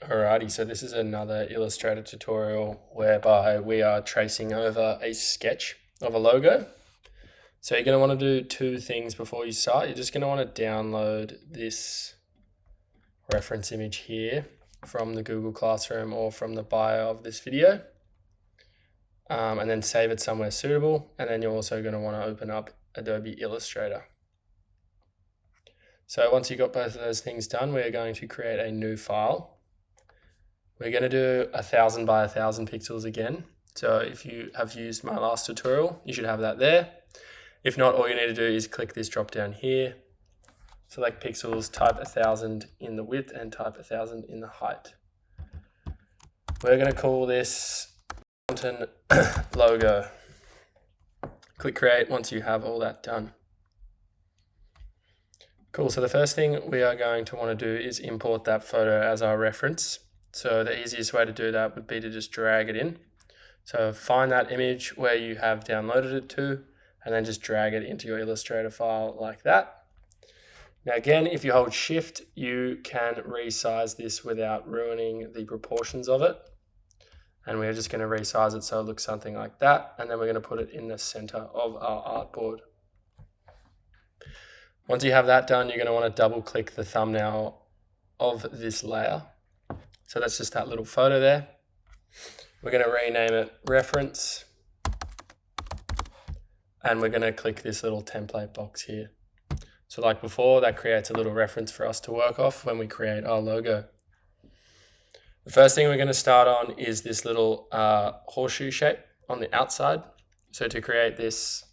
Alrighty, so this is another Illustrator tutorial whereby we are tracing over a sketch of a logo. So you're going to want to do two things before you start. You're just going to want to download this reference image here from the Google Classroom or from the bio of this video, and then save it somewhere suitable. And then you're also going to want to open up Adobe Illustrator. So once you've got both of those things done, we're going to create a new file. We're going to do 1000 by 1000 pixels again. So if you have used my last tutorial, you should have that there. If not, all you need to do is click this drop down here, select pixels, type 1000 in the width and type 1000 in the height. We're going to call this mountain logo. Click create once you have all that done. Cool, so the first thing we are going to want to do is import that photo as our reference. So the easiest way to do that would be to just drag it in. So find that image where you have downloaded it to, and then just drag it into your Illustrator file like that. Now again, if you hold Shift, you can resize this without ruining the proportions of it. And we're just going to resize it so it looks something like that. And then we're going to put it in the center of our artboard. Once you have that done, you're going to want to double click the thumbnail of this layer. So that's just that little photo there. We're going to rename it reference. And we're going to click this little template box here. So like before, that creates a little reference for us to work off when we create our logo. The first thing we're going to start on is this little horseshoe shape on the outside. So to create this,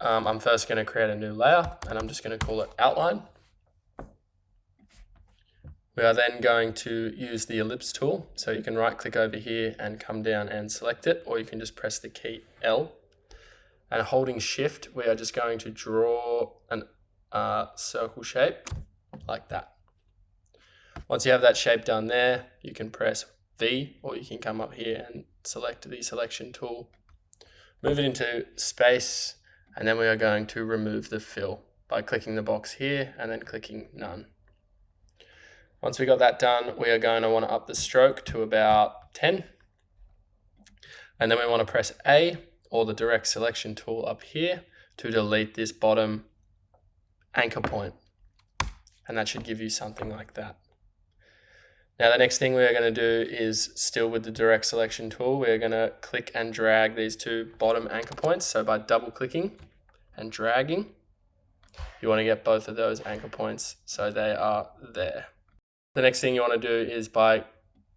I'm first going to create a new layer, and I'm just going to call it outline. We are then going to use the ellipse tool. So you can right click over here and come down and select it, or you can just press the key L. And holding Shift, we are just going to draw an circle shape like that. Once you have that shape done there, you can press V, or you can come up here and select the selection tool, move it into space, and then we are going to remove the fill by clicking the box here and then clicking none. Once we got that done, we are going to want to up the stroke to about 10. And then we want to press A, or the direct selection tool up here, to delete this bottom anchor point. And that should give you something like that. Now the next thing we're going to do is, still with the direct selection tool, we're going to click and drag these two bottom anchor points. So by double clicking and dragging, you want to get both of those anchor points so they are there. The next thing you want to do is, by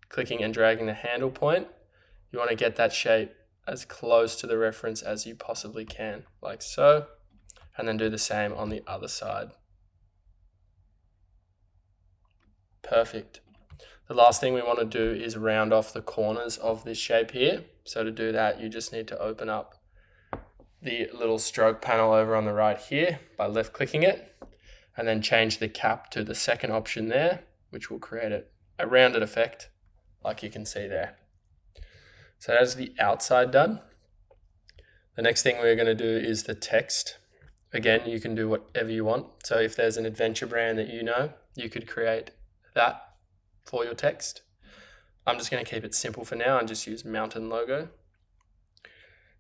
clicking and dragging the handle point, you want to get that shape as close to the reference as you possibly can, like so, and then do the same on the other side. Perfect. The last thing we want to do is round off the corners of this shape here. So to do that, you just need to open up the little stroke panel over on the right here by left clicking it, and then change the cap to the second option there, which will create a rounded effect like you can see there. So that's the outside done. The next thing we're going to do is the text. Again, you can do whatever you want. So if there's an adventure brand that you know, you could create that for your text. I'm just going to keep it simple for now and just use mountain logo.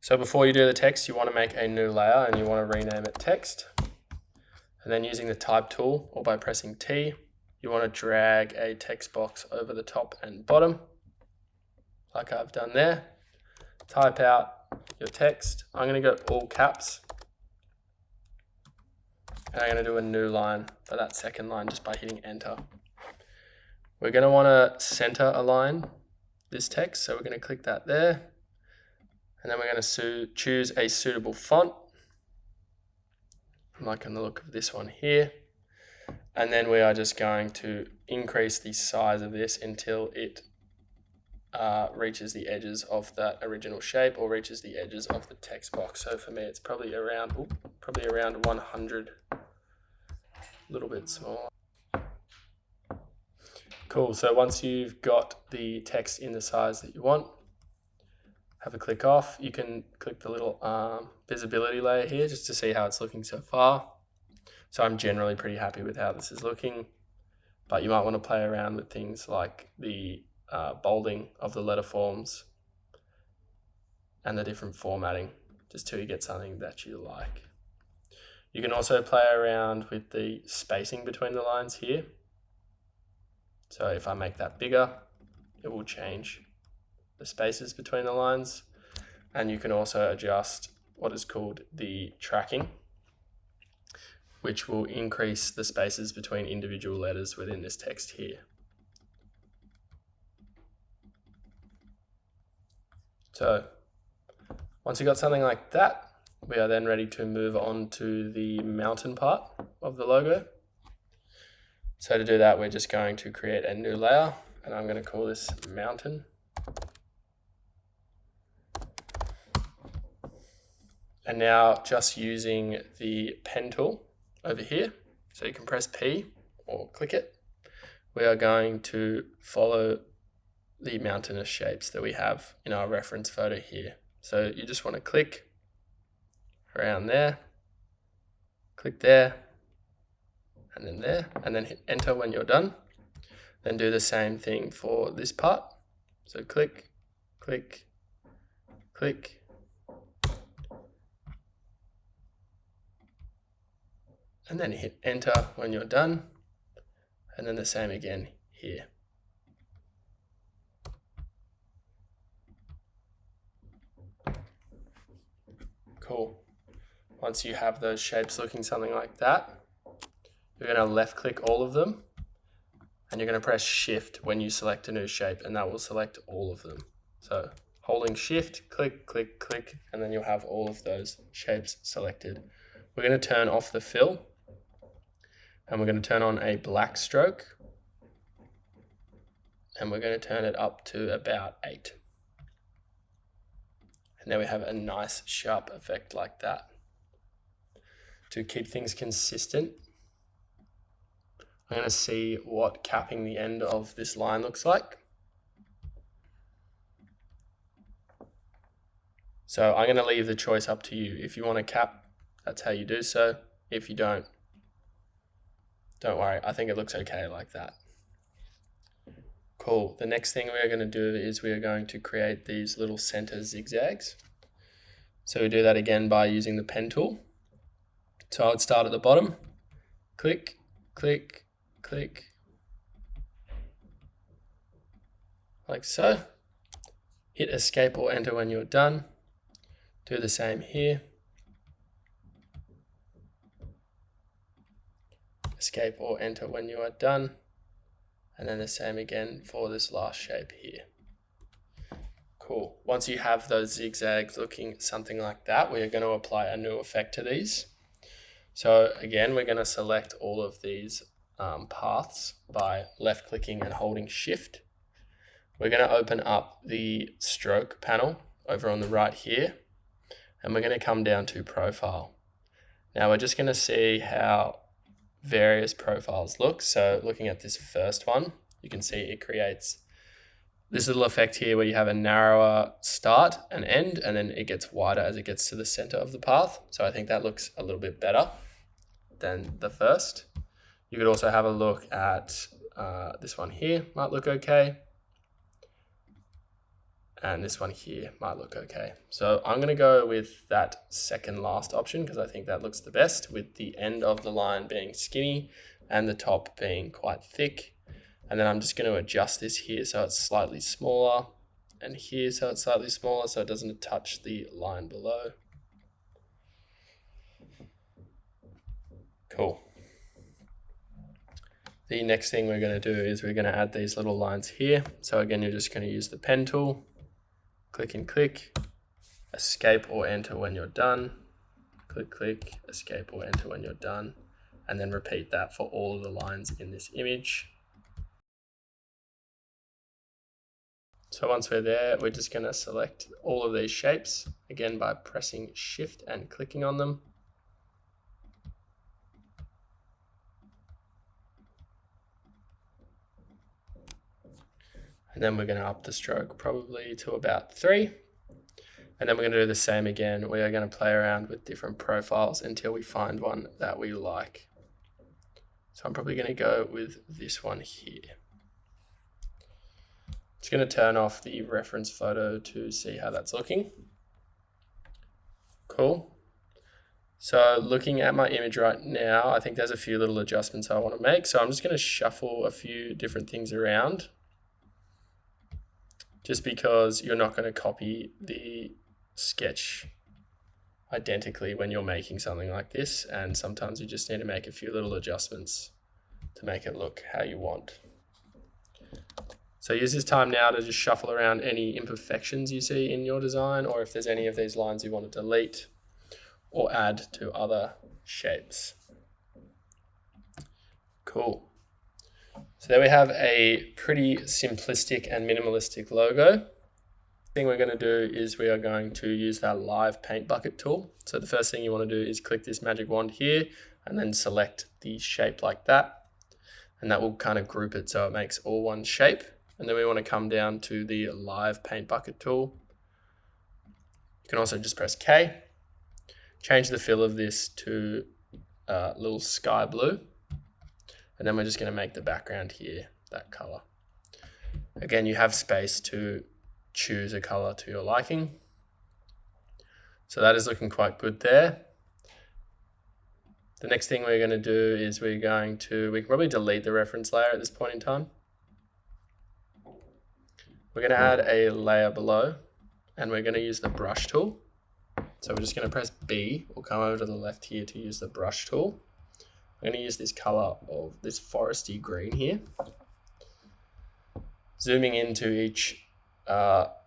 So before you do the text, you want to make a new layer and you want to rename it text. And then using the type tool, or by pressing T, you want to drag a text box over the top and bottom, like I've done there. Type out your text. I'm going to go all caps. And I'm going to do a new line for that second line just by hitting enter. We're going to want to center align this text. So we're going to click that there. And then we're going to choose a suitable font. I'm liking the look of this one here. And then we are just going to increase the size of this until it reaches the edges of that original shape, or reaches the edges of the text box. So for me, it's probably around 100, a little bit smaller. Cool, so once you've got the text in the size that you want, have a click off. You can click the little visibility layer here just to see how it's looking so far. So I'm generally pretty happy with how this is looking. but you might want to play around with things like the bolding of the letter forms and the different formatting, just till you get something that you like. You can also play around with the spacing between the lines here. So if I make that bigger, it will change the spaces between the lines. And you can also adjust what is called the tracking, which will increase the spaces between individual letters within this text here. So once you've got something like that, we are then ready to move on to the mountain part of the logo. So to do that, we're just going to create a new layer, and I'm going to call this mountain. And now just using the pen tool over here, so you can press P or click it, we are going to follow the mountainous shapes that we have in our reference photo here. So you just want to click around there, click there, and then hit enter when you're done. Then do the same thing for this part. So click, click, click, and then hit enter when you're done, and then the same again here. Cool. Once you have those shapes looking something like that, you're going to left click all of them, and you're going to press shift when you select a new shape, and that will select all of them. So holding shift, click, click, click, and then you'll have all of those shapes selected. We're going to turn off the fill, and we're going to turn on a black stroke, and we're going to turn it up to about 8. And then we have a nice sharp effect like that. To keep things consistent, I'm going to see what capping the end of this line looks like. So I'm going to leave the choice up to you. If you want to cap, that's how you do so. If you don't worry, I think it looks okay like that. Cool. The next thing we're going to do is we are going to create these little center zigzags. So we do that again by using the pen tool. So I would start at the bottom, click, click, click, like so. Hit escape or enter when you're done. Do the same here. Escape or enter when you are done. And then the same again for this last shape here. Cool. Once you have those zigzags looking something like that, we are going to apply a new effect to these. So again, we're going to select all of these paths by left clicking and holding shift. We're going to open up the stroke panel over on the right here, and we're going to come down to profile. Now we're just going to see how various profiles look. So looking at this first one, you can see it creates this little effect here where you have a narrower start and end, and then it gets wider as it gets to the center of the path. So I think that looks a little bit better than the first. You could also have a look at this one here, might look okay. And this one here might look okay. So I'm going to go with that second last option because I think that looks the best, with the end of the line being skinny and the top being quite thick. And then I'm just going to adjust this here so it's slightly smaller, and here so it's slightly smaller so it doesn't touch the line below. Cool. The next thing we're going to do is we're going to add these little lines here. So again, you're just going to use the pen tool, click and click, escape or enter when you're done, click, click, escape or enter when you're done, and then repeat that for all of the lines in this image. So once we're there, we're just going to select all of these shapes, again by pressing shift and clicking on them. And then we're going to up the stroke probably to about 3. And then we're going to do the same again. We are going to play around with different profiles until we find one that we like. So So I'm probably going to go with this one here. It's going to turn off the reference photo to see how that's looking. Cool. So looking at my image right now, I think there's a few little adjustments I want to make. So I'm just going to shuffle a few different things around, just because you're not going to copy the sketch identically when you're making something like this. And sometimes you just need to make a few little adjustments to make it look how you want. So use this time now to just shuffle around any imperfections you see in your design, or if there's any of these lines you want to delete or add to other shapes. Cool. So there we have a pretty simplistic and minimalistic logo. The thing we're going to do is we are going to use that live paint bucket tool. So the first thing you want to do is click this magic wand here and then select the shape like that. And that will kind of group it so it makes all one shape. And then we want to come down to the live paint bucket tool. You can also just press K. Change the fill of this to a little sky blue. And then we're just going to make the background here that color. Again, you have space to choose a color to your liking. So that is looking quite good there. The next thing we're going to do is we can probably delete the reference layer at this point in time. We're going to add a layer below, and we're going to use the brush tool. So we're just going to press B. We'll come over to the left here to use the brush tool. I'm going to use this color of this foresty green here. Zooming into each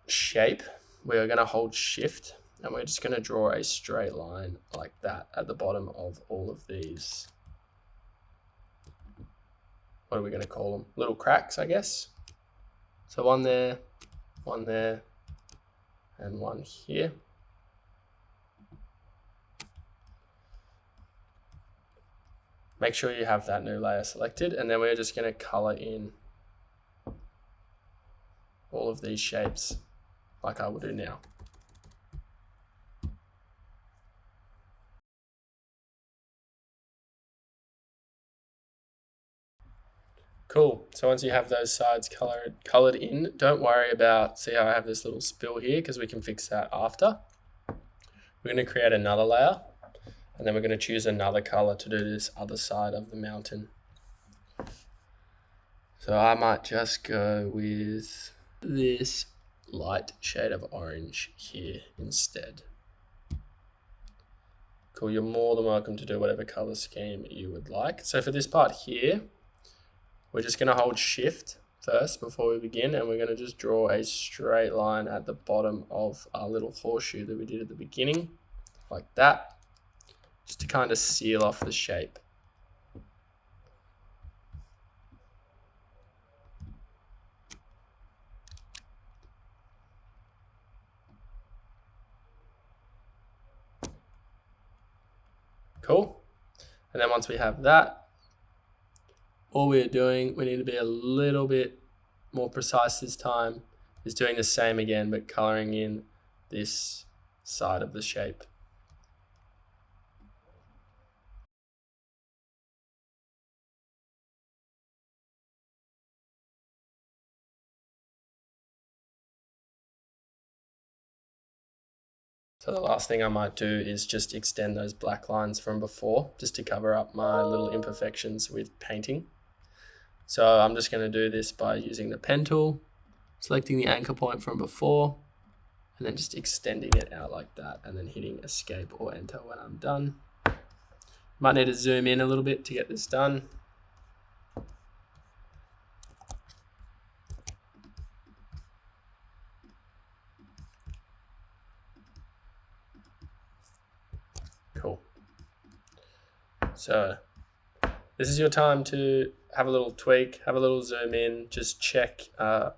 shape, we're going to hold shift, and we're just going to draw a straight line like that at the bottom of all of these. What are we going to call them? Little cracks, I guess. So one there, and one here. Make sure you have that new layer selected, and then we're just going to color in all of these shapes like I will do now. Cool. So once you have those sides colored in, don't worry about, see how I have this little spill here, because we can fix that after. We're going to create another layer, and then we're going to choose another color to do this other side of the mountain. So I might just go with this light shade of orange here instead. Cool. You're more than welcome to do whatever color scheme you would like. So for this part here, we're just going to hold shift first before we begin, and we're going to just draw a straight line at the bottom of our little horseshoe that we did at the beginning, like that, just to kind of seal off the shape. Cool. And then once we have that, all we're doing, we need to be a little bit more precise this time, is doing the same again, but coloring in this side of the shape. So the last thing I might do is just extend those black lines from before, just to cover up my little imperfections with painting. So I'm just going to do this by using the pen tool, selecting the anchor point from before, and then just extending it out like that, and then hitting escape or enter when I'm done. Might need to zoom in a little bit to get this done. Cool. So this is your time to have a little tweak, have a little zoom in, just check the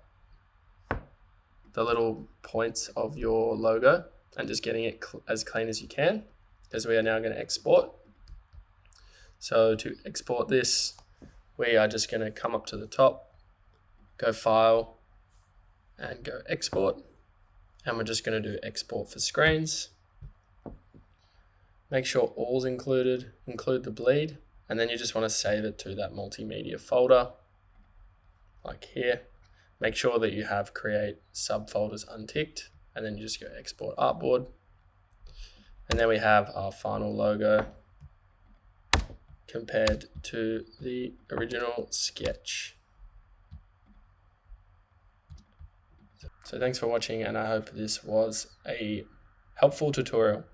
little points of your logo and just getting it as clean as you can, because we are now going to export. So to export this, we are just going to come up to the top, go File, and go Export. And we're just going to do Export for Screens. Make sure all's included, include the bleed, And then you just want to save it to that multimedia folder, like here. Make sure that you have create subfolders unticked, and then you just go export artboard. And then we have our final logo compared to the original sketch. So thanks for watching, and I hope this was a helpful tutorial.